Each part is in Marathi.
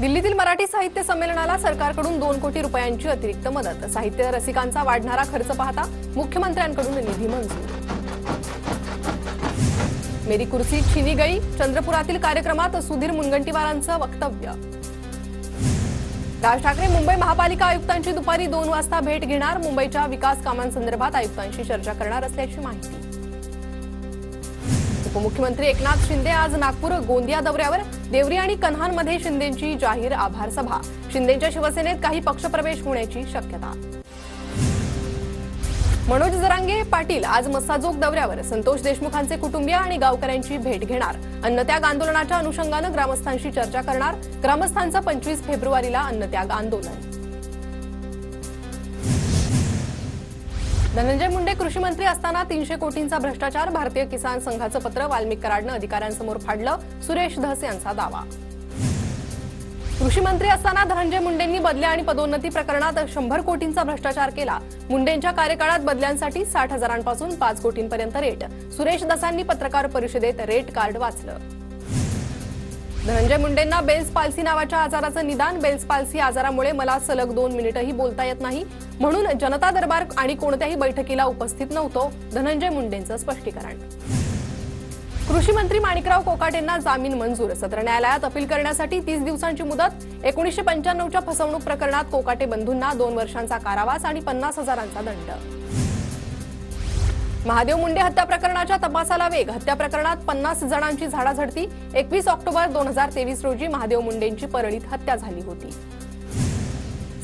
दिल्लीतील मराठी साहित्य संमेलनाला सरकारकडून 2 कोटी रुपयांची अतिरिक्त मदत। साहित्य रसिकांचा वाढणारा खर्च पाहता मुख्यमंत्र्यांकडून निधी मंजूर। मेरी कुर्सी छीनी गई, चंद्रपुरातील कार्यक्रमात सुधीर मुनगंटीवारांचं वक्तव्य। राज ठाकरे मुंबई महापालिका आयुक्तांची दुपारी 2 वाजता भेट घेणार। मुंबईच्या विकास कामांसंदर्भात आयुक्तांशी चर्चा करणार असल्याची माहिती। उपमुख्यमंत्री एकनाथ शिंदे आज नागपूर गोंदिया दौऱ्यावर। देवरी आणि कन्हानमध्ये शिंदेंची जाहीर आभार सभा। शिंदेंच्या शिवसेनेत काही पक्षप्रवेश होण्याची शक्यता। मनोज जरांगे पाटील आज मस्साजोग दौऱ्यावर। संतोष देशमुखांचे कुटुंबीय आणि गावकऱ्यांची भेट घेणार। अन्नत्याग आंदोलनाच्या अनुषंगाने ग्रामस्थांशी चर्चा करणार। ग्रामस्थांचं 25 फेब्रुवारीला अन्नत्याग आंदोलन। धनंजय मुंडे कृषी मंत्री असताना 300 कोटींचा भ्रष्टाचार। भारतीय किसान संघाचं पत्र वाल्मिक कराडनं अधिकाऱ्यांसमोर फाडलं। सुरेश धस यांचा दावा। कृषी मंत्री असताना धनंजय मुंडेंनी बदल्या आणि पदोन्नती प्रकरणात 100 कोटींचा भ्रष्टाचार केला। मुंडेंच्या कार्यकाळात बदल्यांसाठी 60,000पासून 5 कोटींपर्यंत रेट। सुरेश धसांनी पत्रकार परिषदेत रेट कार्ड वाचलं। धनंजय मुंडेंना बेल्स पाल्सी नावाच्या आजाराचं निदान। बेल्स पाल्सी आजारामुळे मला सलग 2 मिनिटंही बोलता येत नाही, म्हणून जनता दरबार आणि कोणत्याही बैठकीला उपस्थित नव्हतो। धनंजय मुंडेंचं स्पष्टीकरण। कृषी मंत्री माणिकराव कोकाटेंना जामीन मंजूर। सत्र न्यायालयात अपील करण्यासाठी 30 दिवसांची मुदत। 1995च्या फसवणूक प्रकरणात कोकाटे बंधूंना 2 वर्षांचा कारावास आणि 50,000चा दंड। महादेव मुंडे हत्या प्रकरणाच्या तपासाला वेग। हत्या प्रकरणात 50 जणांची झाडाझडती। 21 ऑक्टोबर 2023 रोजी महादेव मुंडेंची परळीत हत्या झाली होती।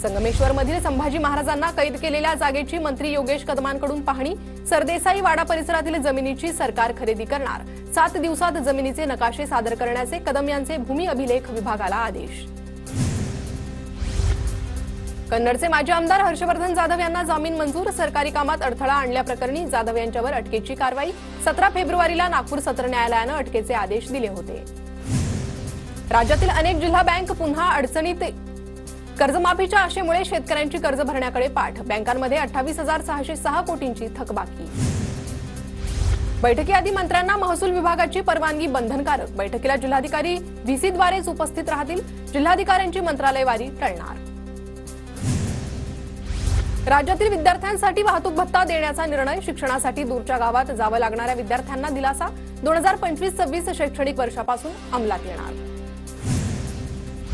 संगमेश्वरमधील संभाजी महाराजांना कैद केलेल्या जागेची मंत्री योगेश कदमांकडून पाहणी। सरदेसाई वाडा परिसरातील जमिनीची सरकार खरेदी करणार। 7 दिवसात जमिनीचे नकाशे सादर करण्याचे कदम यांचे भूमी अभिलेख विभागाला आदेश। कन्नडचे माजी आमदार हर्षवर्धन जाधव यांना जामीन मंजूर। सरकारी कामात अडथळा आणल्याप्रकरणी जाधव यांच्यावर अटकेची कारवाई। 17 फेब्रुवारीला नागपूर सत्र न्यायालयानं अटकेचे आदेश दिले होते। राज्यातील अनेक जिल्हा बँक पुन्हा अडचणीत। कर्जमाफीच्या आशेमुळे शेतकऱ्यांची कर्ज भरण्याकडे पाठ। बँकांमध्ये 28,606 कोटींची थकबाकी। बैठकीआधी मंत्र्यांना महसूल विभागाची परवानगी बंधनकारक। बैठकीला जिल्हाधिकारी व्हीसीद्वारेच उपस्थित राहतील। जिल्हाधिकाऱ्यांची मंत्रालयवारी टळणार। राज्यातील विद्यार्थ्यांसाठी वाहतूक भत्ता देण्याचा निर्णय। शिक्षणासाठी दूरच्या गावात जावं लागणाऱ्या विद्यार्थ्यांना दिलासा। 2025-26 शैक्षणिक वर्षापासून अंमलात येणार।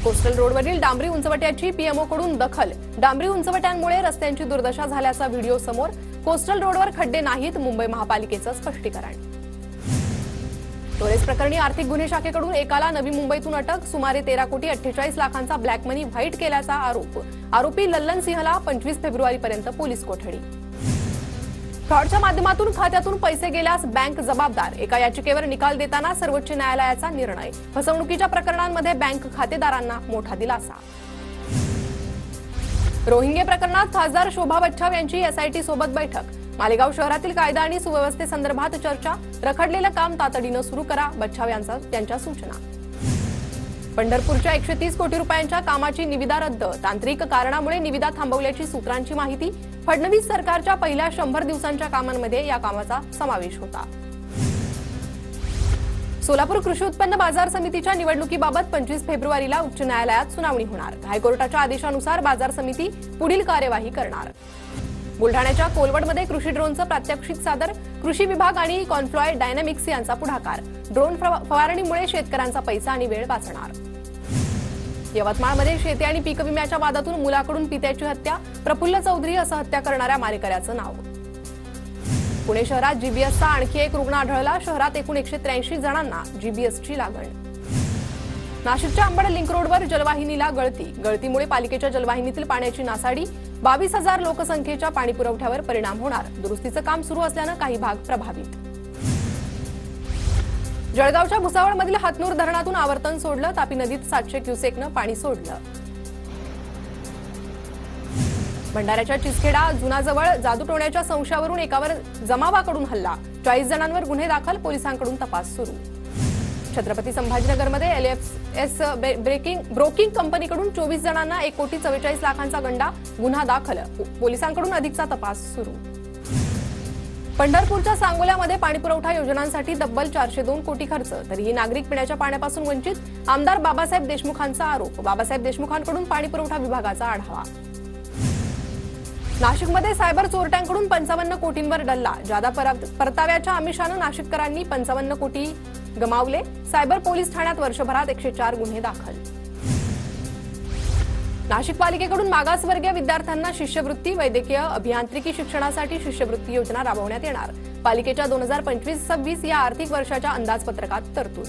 कोस्टल रोडवरील डांबरी उंचवट्याची पीएमओकडून दखल। डांबरी उंचवट्यांमुळे रस्त्यांची दुर्दशा झाल्याचा व्हिडिओ समोर। कोस्टल रोडवर खड्डे नाहीत, मुंबई महापालिकेचं स्पष्टीकरण। टोरेस प्रकरणी आर्थिक गुन्हे शाखेकडून एकाला नवी मुंबईतून अटक। सुमारे 13 कोटी 48 लाखांचा ब्लॅक मनी व्हाईट केल्याचा आरोप। आरोपी लल्लन सिंहला 25 फेब्रुवारीपर्यंत पोलीस कोठडी। फ्रॉडच्या माध्यमातून खात्यातून पैसे गेल्यास बँक जबाबदार। एका याचिकेवर निकाल देताना सर्वोच्च न्यायालयाचा निर्णय। फसवणुकीच्या प्रकरणांमध्ये बँक खातेदारांना मोठा दिलासा। रोहिंगे प्रकरणात खासदार शोभा बच्छाव यांची एसआयटी सोबत बैठक। मालेगाव शहरातील कायदा आणि सुव्यवस्थेसंदर्भात चर्चा। रखडलेलं काम तातडीनं सुरू करा, बच्छाव यांच्या सूचना। पंढरपूरच्या 130 कोटी रुपयांच्या कामाची निविदा रद्द। तांत्रिक कारणामुळे निविदा थांबवल्याची सूत्रांची माहिती। फडणवीस सरकारच्या पहिल्या 100 दिवसांच्या कामांमध्ये या कामाचा समावेश होता। सोलापूर कृषी उत्पन्न बाजार समितीच्या निवडणुकीबाबत 25 फेब्रुवारीला उच्च न्यायालयात सुनावणी होणार। हायकोर्टाच्या आदेशानुसार बाजार समिती पुढील कार्यवाही करणार। बुलढाण्याच्या कोलवडमध्ये कृषी ड्रोनचं प्रात्यक्षिक सादर। कृषी विभाग आणि कॉन्फ्लॉय डायनॅमिक्स यांचा पुढाकार। ड्रोन फवारणीमुळे शेतकऱ्यांचा पैसा आणि वेळ वाचणार। यवतमाळमध्ये शेती आणि पीक विम्याच्या वादातून मुलाकडून पित्याची हत्या। प्रफुल्ल चौधरी असं हत्या करणाऱ्या मारेकऱ्याचं नाव। पुणे शहरात जीबीएसचा आणखी एक रुग्ण आढळला। शहरात एकूण 183 जणांना जीबीएसची लागण। नाशिकच्या अंबड लिंक रोडवर जलवाहिनीला गळतीमुळे पालिकेच्या जलवाहिनीतील पाण्याची नासाडी। 22,000 लोकसंख्येच्या पाणी पुरवठ्यावर परिणाम होणार। दुरुस्तीचं काम सुरू असल्यानं काही भाग प्रभावित। जळगावच्या भुसावळमधील हातनूर धरणातून आवर्तन सोडलं। तापी नदीत 700 क्युसेकनं पाणी सोडलं। भंडाऱ्याच्या चिचखेडा जुनाजवळ जादूटोण्याच्या संशयावरून एकावर जमावाकडून हल्ला। 40 जणांवर गुन्हे दाखल। पोलिसांकडून तपास सुरू। छत्रपती संभाजीनगरमध्ये एलएफएस ब्रोकिंग कंपनीकडून 24 जणांना 1 कोटी 44 लाखांचा गंडा। गुन्हा दाखल। पोलिसांकडून अधिकचा तपास सुरू। पंढरपूरच्या सांगोल्यामध्ये पाणीपुरवठा योजनांसाठी तब्बल 402 कोटी खर्च, तरीही नागरिक पिण्याच्या पाण्यापासून वंचित. आमदार बाबासाहेब देशमुखांचा आरोप. बाबासाहेब देशमुखांकडून पाणीपुरवठा विभागाचा आढावा. नाशिकमध्ये सायबर चोरट्यांकडून 55 कोटींवर डल्ला. जादा परताव्याच्या आमिषानं नाशिककरांनी 55 कोटी गमावले. सायबर पोलीस ठाण्यात वर्षभरात 104 गुन्हे दाखल. नाशिक पालिकेकडून मागासवर्गीय विद्यार्थ्यांना शिष्यवृत्ती. वैद्यकीय अभियांत्रिकी शिक्षणासाठी शिष्यवृत्ती योजना राबवण्यात येणार. पालिकेच्या 2025-26 या आर्थिक वर्षाच्या अंदाजपत्रकात तरतूद.